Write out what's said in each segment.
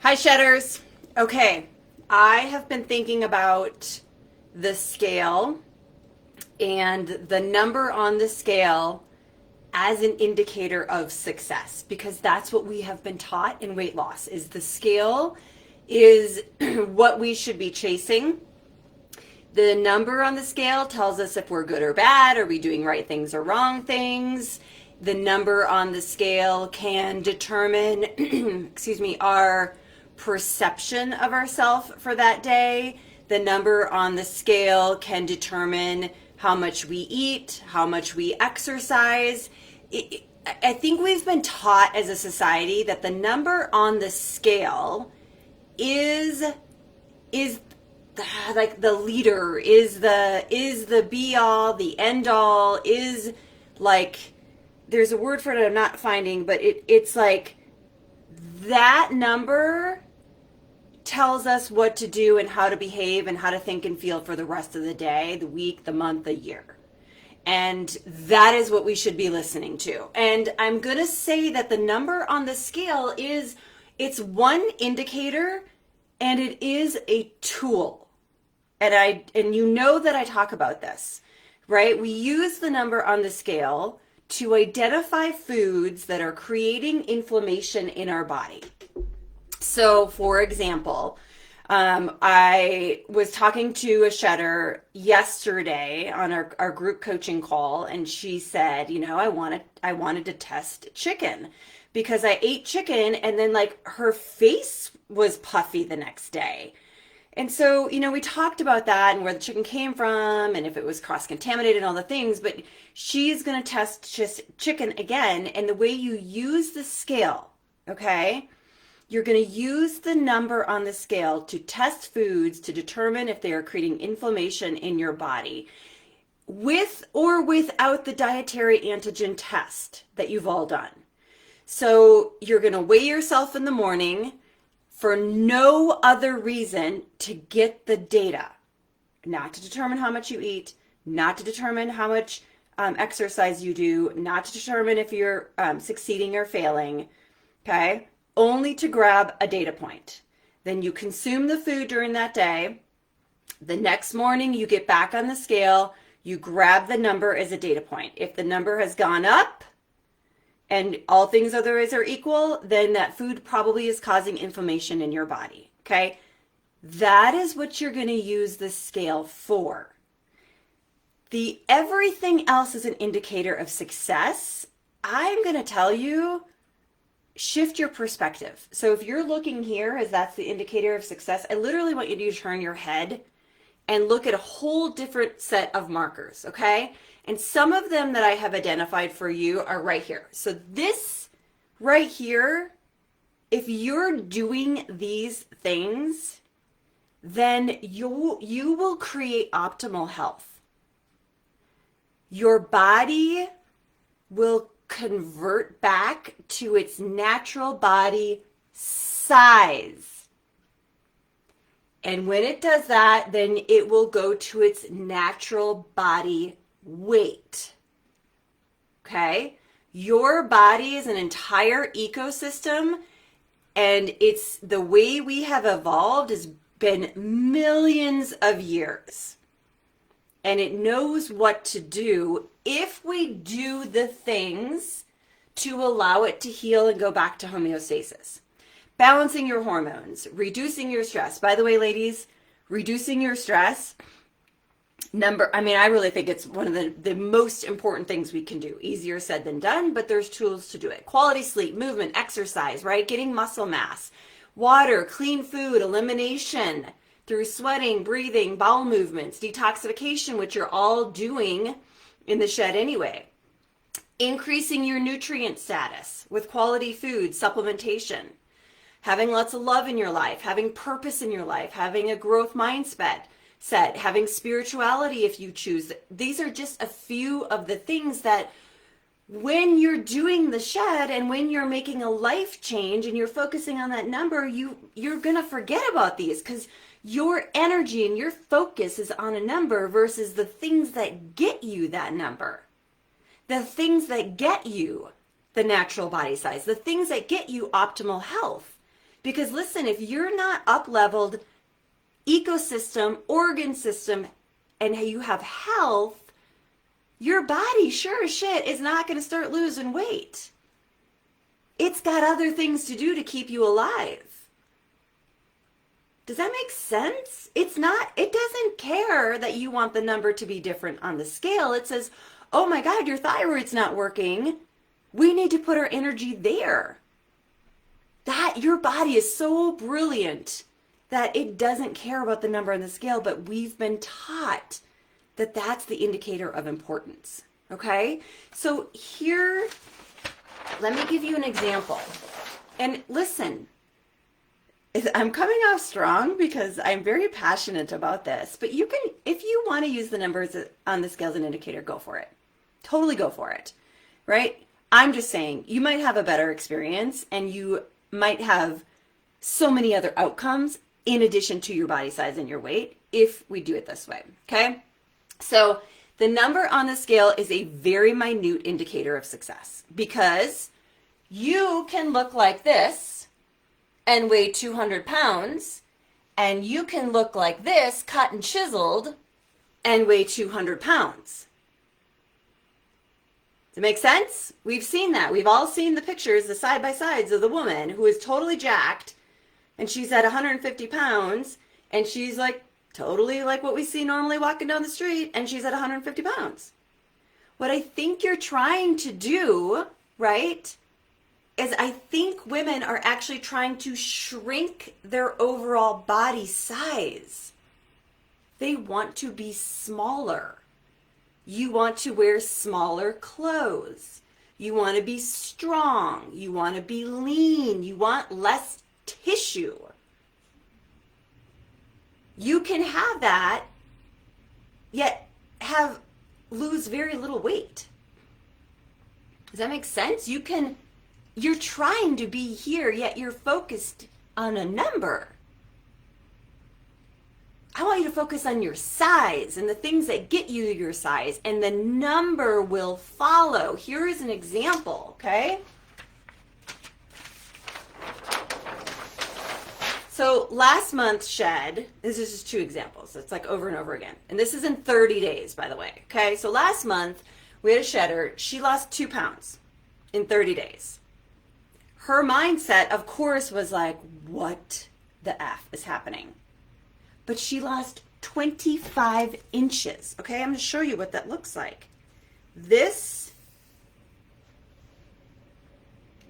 Hi, Shedders. Okay, I have been thinking about the scale and the number on the scale as an indicator of success because that's what we have been taught in weight loss is the scale is what we should be chasing. The number on the scale tells us if we're good or bad, are we doing right things or wrong things. The number on the scale can determine, excuse me, our perception of ourselves for that day. The number on the scale can determine how much we eat, how much we exercise. I think we've been taught as a society that the number on the scale is is like the leader, is the be all, the end all, is like there's a word for it I'm not finding, but it's like that number tells us what to do and how to behave and how to think and feel for the rest of the day, the week, the month, the year. And that is what we should be listening to. And I'm going to say that the number on the scale it's one indicator and it is a tool. And you know that I talk about this, right? We use the number on the scale to identify foods that are creating inflammation in our body. So, for example, I was talking to a shedder yesterday on our group coaching call, and she said, I wanted to test chicken because I ate chicken, and then like her face was puffy the next day. And so, we talked about that and where the chicken came from and if it was cross-contaminated and all the things, but she's going to test just chicken again. And the way you use the scale, okay, you're going to use the number on the scale to test foods to determine if they are creating inflammation in your body with or without the dietary antigen test that you've all done. So you're going to weigh yourself in the morning for no other reason to get the data, not to determine how much you eat, not to determine how much exercise you do, not to determine if you're succeeding or failing, okay? Only to grab a data point. Then you consume the food during that day. The next morning you get back on the scale, you grab the number as a data point. If the number has gone up, and all things otherwise are equal, then that food probably is causing inflammation in your body, okay? That is what you're going to use the scale for. Everything else is an indicator of success. I'm going to tell you, shift your perspective. So if you're looking here as that's the indicator of success, I literally want you to turn your head and look at a whole different set of markers, okay? And some of them that I have identified for you are right here. So this right here, if you're doing these things, then you will create optimal health. Your body will convert back to its natural body size. And when it does that, then it will go to its natural body weight. Okay? Your body is an entire ecosystem, and it's the way we have evolved has been millions of years. And it knows what to do if we do the things to allow it to heal and go back to homeostasis. Balancing your hormones, reducing your stress. By the way, ladies, reducing your stress, I really think it's one of the most important things we can do. Easier said than done, but there's tools to do it. Quality sleep, movement, exercise, right? Getting muscle mass, water, clean food, elimination through sweating, breathing, bowel movements, detoxification, which you're all doing in the shed anyway. Increasing your nutrient status with quality food, supplementation. Having lots of love in your life, having purpose in your life, having a growth mindset, having spirituality if you choose. These are just a few of the things that when you're doing the shed and when you're making a life change and you're focusing on that number, you're going to forget about these because your energy and your focus is on a number versus the things that get you that number. The things that get you the natural body size, the things that get you optimal health. Because listen, if you're not up-leveled ecosystem, organ system, and you have health, your body sure as shit is not going to start losing weight. It's got other things to do to keep you alive. Does that make sense? It doesn't care that you want the number to be different on the scale. It says, oh my God, your thyroid's not working. We need to put our energy there. That your body is so brilliant that it doesn't care about the number on the scale, but we've been taught that that's the indicator of importance. Okay? So here, let me give you an example. And listen, I'm coming off strong because I'm very passionate about this, but you can, if you want to use the numbers on the scale as an indicator, go for it. Totally go for it, right? I'm just saying you might have a better experience and you might have so many other outcomes in addition to your body size and your weight if we do it this way, okay? So the number on the scale is a very minute indicator of success because you can look like this and weigh 200 pounds, and you can look like this, cut and chiseled, and weigh 200 pounds. Does it make sense? We've seen that. We've all seen the pictures, the side-by-sides of the woman who is totally jacked, and she's at 150 pounds, and she's like totally like what we see normally walking down the street, and she's at 150 pounds. What I think you're trying to do, right, is I think women are actually trying to shrink their overall body size. They want to be smaller. You want to wear smaller clothes. You want to be strong. You want to be lean. You want less tissue. You can have that, yet lose very little weight. Does that make sense? You're trying to be here, yet you're focused on a number. I want you to focus on your size and the things that get you your size, and the number will follow. Here is an example, okay? So last month shed, this is just 2 examples. It's like over and over again. And this is in 30 days, by the way, okay? So last month, we had a shedder. She lost 2 pounds in 30 days. Her mindset, of course, was like, what the F is happening? But she lost 25 inches. Okay, I'm going to show you what that looks like. This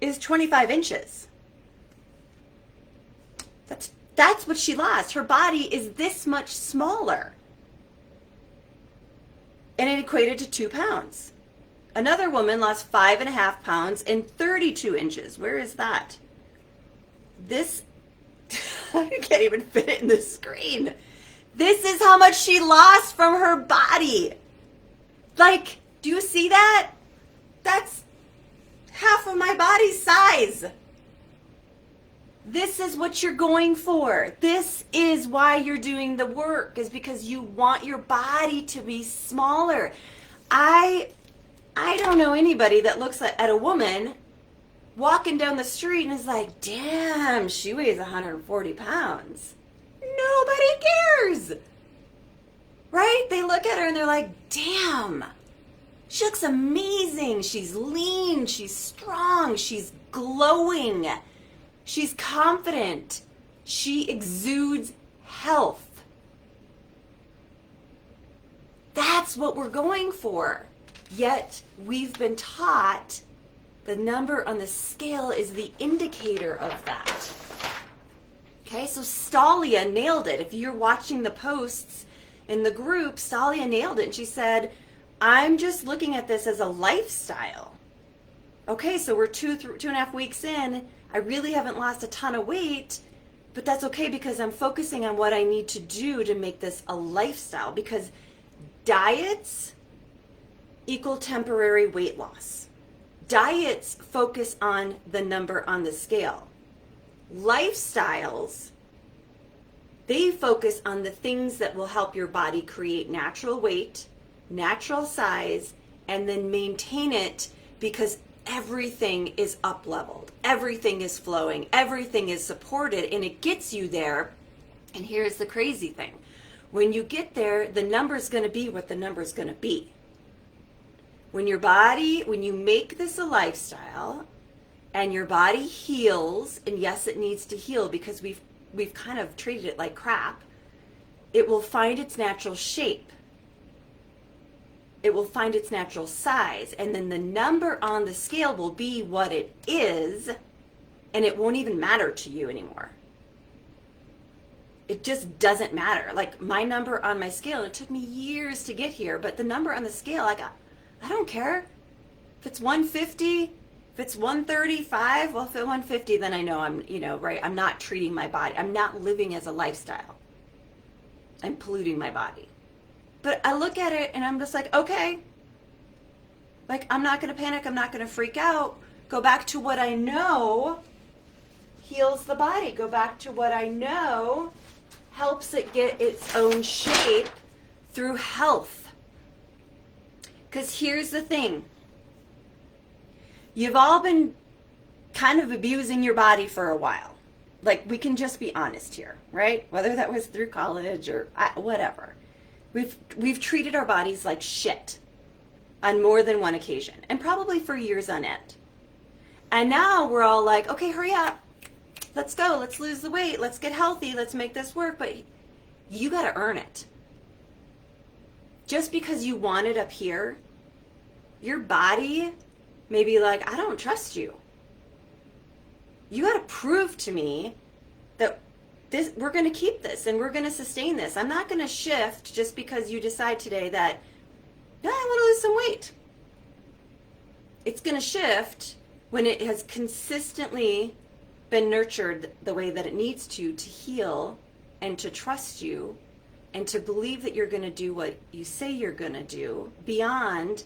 is 25 inches. That's what she lost. Her body is this much smaller. And it equated to 2 pounds. Another woman lost 5.5 pounds and 32 inches. Where is that? This, I can't even fit it in the screen. This is how much she lost from her body. Like, do you see that? That's half of my body size. This is what you're going for. This is why you're doing the work, is because you want your body to be smaller. I don't know anybody that looks at a woman walking down the street and is like, damn, she weighs 140 pounds. Nobody cares. Right? They look at her and they're like, damn, she looks amazing. She's lean. She's strong. She's glowing. She's confident. She exudes health. That's what we're going for. Yet we've been taught the number on the scale is the indicator of that. Okay, so Stalia nailed it. If you're watching the posts in the group, Stalia nailed it. And she said, I'm just looking at this as a lifestyle. Okay, so we're 2.5 weeks in. I really haven't lost a ton of weight, but that's okay because I'm focusing on what I need to do to make this a lifestyle, because diets equal temporary weight loss. Diets focus on the number on the scale. Lifestyles, they focus on the things that will help your body create natural weight, natural size, and then maintain it, because everything is up leveled, everything is flowing, everything is supported, and it gets you there. And here's the crazy thing. When you get there, the number's going to be what the number's going to be. When you make this a lifestyle and your body heals, and yes, it needs to heal because we've kind of treated it like crap, it will find its natural shape. It will find its natural size, and then the number on the scale will be what it is, and it won't even matter to you anymore. It just doesn't matter. Like my number on my scale, it took me years to get here, but the number on the scale, I don't care. If it's 150, if it's 135, well, if it's 150, then I know I'm, right, I'm not treating my body. I'm not living as a lifestyle. I'm polluting my body. But I look at it and I'm just like, okay, like I'm not going to panic. I'm not going to freak out. Go back to what I know heals the body. Go back to what I know helps it get its own shape through health. Because here's the thing. You've all been kind of abusing your body for a while. Like, we can just be honest here, right? Whether that was through college or whatever. We've treated our bodies like shit on more than one occasion, and probably for years on end. And now we're all like, okay, hurry up. Let's go. Let's lose the weight. Let's get healthy. Let's make this work. But you got to earn it. Just because you want it up here, your body may be like, I don't trust you. You got to prove to me that we're going to keep this and we're going to sustain this. I'm not going to shift just because you decide today that, no, I want to lose some weight. It's going to shift when it has consistently been nurtured the way that it needs to heal and to trust you and to believe that you're going to do what you say you're going to do beyond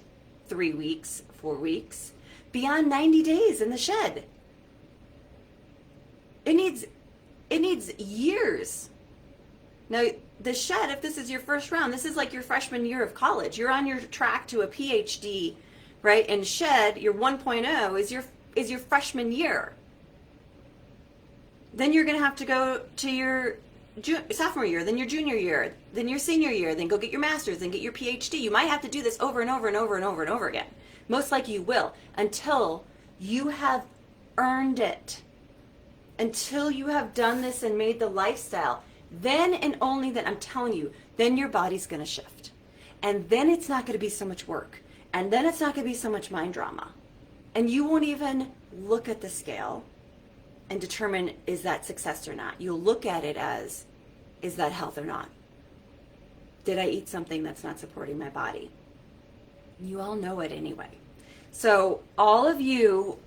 3 weeks, 4 weeks, beyond 90 days in the shed. It needs years. Now, the shed, if this is your first round, this is like your freshman year of college. You're on your track to a PhD, right? And shed, your 1.0 is your freshman year. Then you're going to have to go to your sophomore year, then your junior year, then your senior year, then go get your master's, then get your PhD. You might have to do this over and over and over and over and over again. Most likely you will, until you have earned it. Until you have done this and made the lifestyle. Then and only then, I'm telling you, then your body's going to shift. And then it's not going to be so much work. And then it's not going to be so much mind drama. And you won't even look at the scale and determine, is that success or not? You'll look at it as, is that health or not? Did I eat something that's not supporting my body? You all know it anyway. So all of you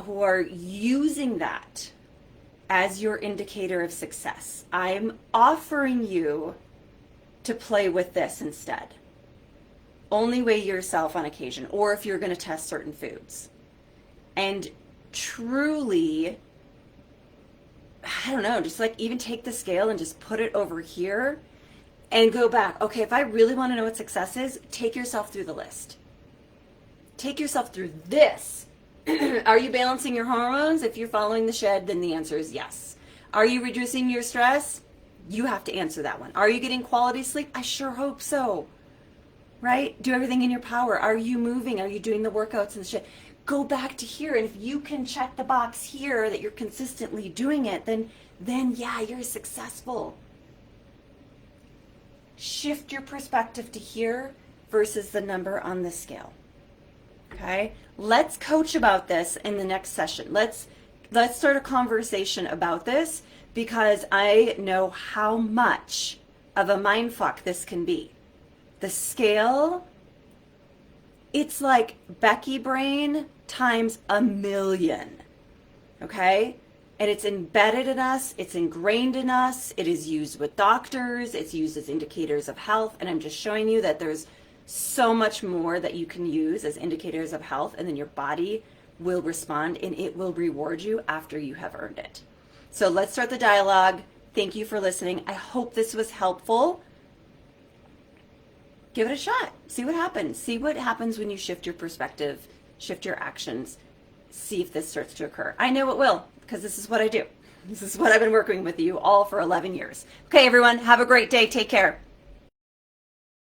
who are using that as your indicator of success, I'm offering you to play with this instead. Only weigh yourself on occasion, or if you're going to test certain foods. And truly, I don't know, just like even take the scale and just put it over here and go back. Okay, if I really want to know what success is, take yourself through the list. Take yourself through this. Are you balancing your hormones? If you're following the shed, then the answer is yes. Are you reducing your stress? You have to answer that one. Are you getting quality sleep? I sure hope so. Right? Do everything in your power. Are you moving? Are you doing the workouts and the shed? Go back to here, and if you can check the box here that you're consistently doing it, then yeah, you're successful. Shift your perspective to here versus the number on the scale. Okay? Let's coach about this in the next session. Let's start a conversation about this, because I know how much of a mindfuck this can be. The scale, it's like Becky brain times 1,000,000. Okay? And it's embedded in us, it's ingrained in us, it is used with doctors, it's used as indicators of health, and I'm just showing you that there's so much more that you can use as indicators of health, and then your body will respond and it will reward you after you have earned it. So let's start the dialogue. Thank you for listening. I hope this was helpful. Give it a shot. See what happens. See what happens when you shift your perspective shift your actions, see if this starts to occur. I know it will, because this is what I do. This is what I've been working with you all for 11 years. Okay, everyone, have a great day. Take care.